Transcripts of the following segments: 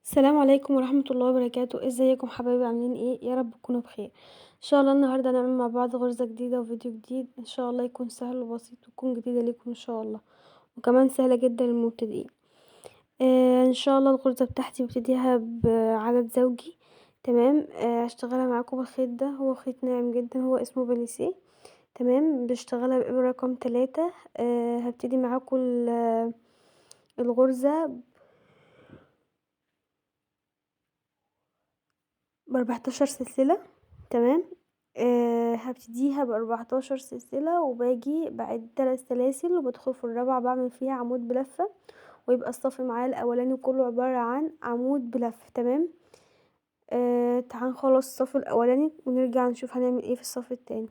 السلام عليكم ورحمة الله وبركاته، ازيكم حبايبي عاملين ايه؟ يا رب تكونوا بخير. ان شاء الله النهارده هنعمل مع بعض غرزة جديدة وفيديو جديد، ان شاء الله يكون سهل وبسيط وتكون جديدة ليكم ان شاء الله، وكمان سهلة جدا للمبتدئين. ان شاء الله الغرزة بتاعتي ببتديها بعدد زوجي. تمام. هشتغلها معاكم بالخيط ده، هو خيط ناعم جدا، هو اسمه بليسيه. تمام. بشتغلها بإبرة رقم 3. هبتدي معاكم الغرزة ب14 سلسلة. تمام. هابتديها ب14 سلسلة، وباجي باعد 3 سلاسل وبادخل في الرابعة باعمل فيها عمود بلفة، ويبقى الصف معايا الأولاني كله عبارة عن عمود بلفة. تمام. تعالوا نخلص الصف الأولاني ونرجع نشوف هنعمل ايه في الصف التاني.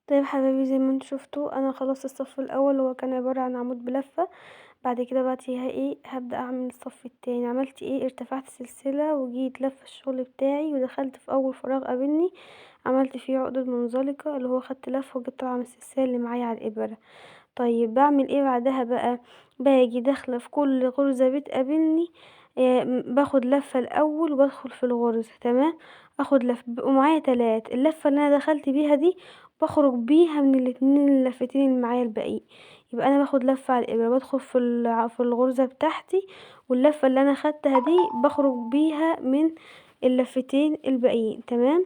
طيب حبايبي، زي ما انتوا شفتوا انا خلصت الصف الاول، هو كان عبارة عن عمود بلفة. بعد كده بقى فيها ايه، هبدأ اعمل الصف التاني. عملت ايه، ارتفعت سلسلة وجيت لفة الشغل بتاعي ودخلت في اول فراغ قابلني، عملت فيه عقدة منزلقة اللي هو خدت لفة وجيت طالعة من السلسلة اللي معايا على الابرة. طيب باعمل ايه بعدها بقى، باجي داخلة في كل غرزة بتقابلني، باخد لفة الاول وبدخل في الغرزة، تمام. اخد لفة بيبقوا معايا تلات، اللفة اللي انا دخلت بيها دي بخرج بيها من الاتنين اللفتين اللي معايا الباقيين. يبقى انا باخد لفة على الابرة بدخل في الغرزة بتاعتي، واللفة اللي انا خدتها دي بخرج بيها من اللفتين الباقيين، تمام.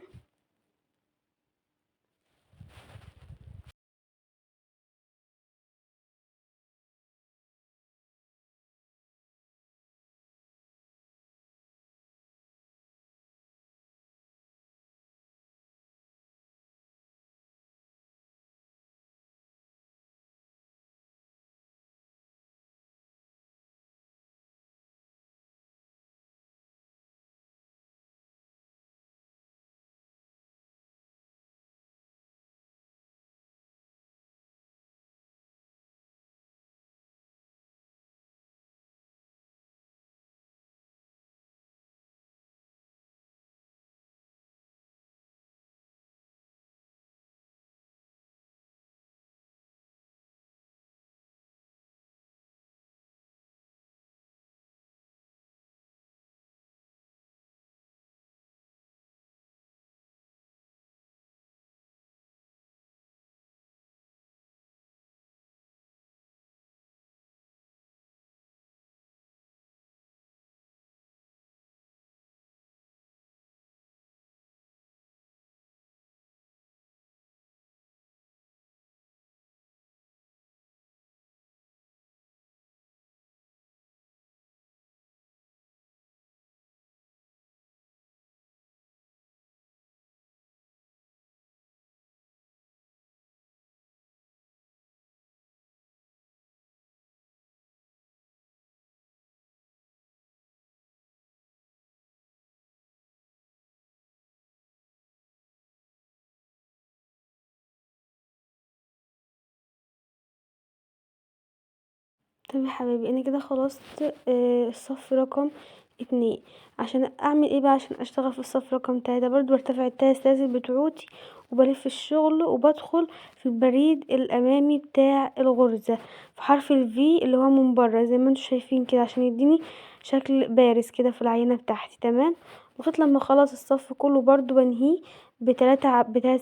طب يا حبايبي انا كده خلصت الصف رقم اتنين. عشان اعمل ايه بقى، عشان اشتغل في الصف رقم تلاتة برضو برتفع التلات سلاسل بتوعتي وبلف الشغل وبدخل في البريد الامامي بتاع الغرزة في حرف الفي اللي هو من بره زي ما انتوا شايفين كده، عشان يديني شكل بارز كده في العينة بتاعتي، تمام. لغاية لما اخلص الصف كله برضو بنهيه بتلات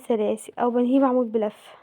سلاسل او بنهيه بعمود بلف.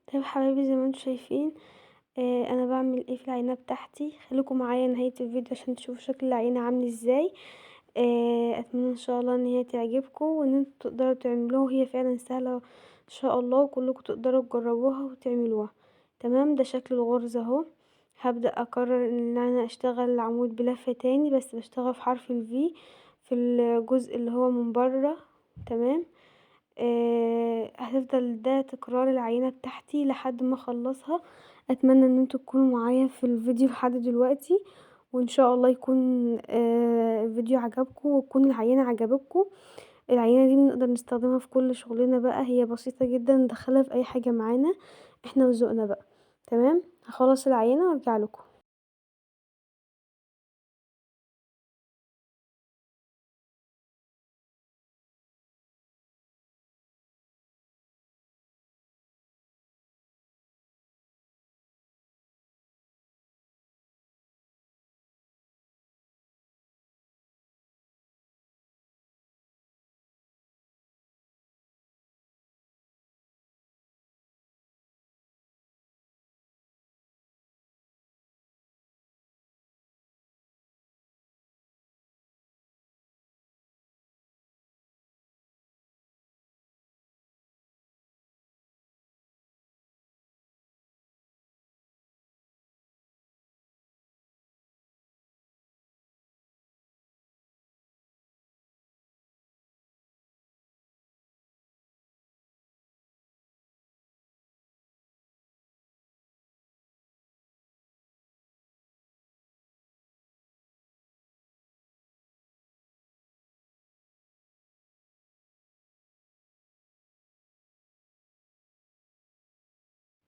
طيب يا حبايبي زي ما انتوا شايفين أنا باعمل إيه في العجينة بتاعتي، خليكم معايا لنهاية الفيديو عشان تشوفوا شكل العجينة عامل إزاي. أتمنى إن شاء الله إن هي تعجبكم وإن انتم تقدروا تعملوها، وهي فعلًا سهلة إن شاء الله، وكلكم تقدروا تجربوها وتعملوها. تمام، ده شكل الغرزة أهو. هابدأ أكرر إن أنا أشتغل العمود بلفة تاني، بس باشتغل في حرف الV في الجزء اللي هو من برا. تمام. هتفضل ده تكرار العجينة بتاعتي لحد ما اخلصها. اتمنى ان انتوا تكونوا معايا في الفيديو لحد دلوقتي، وان شاء الله يكون الفيديو عجبكم وتكون العجينة عجبتكم. العجينة دي بنقدر نستخدمها في كل شغلنا بقى، هي بسيطة جدا ندخلها في اي حاجة معانا احنا وذوقنا بقى. تمام، هخلص العجينة وارجع لكم.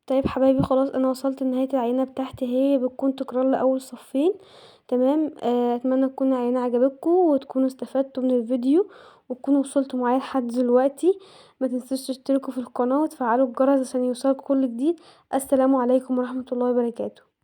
طيب حبايبي، خلاص انا وصلت لنهاية العينة بتاعتي، هي بتكون تكرار لاول صفين. تمام. اتمنى تكون العينة عجبتكم وتكونوا استفدتوا من الفيديو وتكونوا وصلتوا معايا لحد دلوقتي. ما تنسوش تشتركوا في القناة وتفعلوا الجرس عشان يوصلكوا كل جديد. السلام عليكم ورحمة الله وبركاته.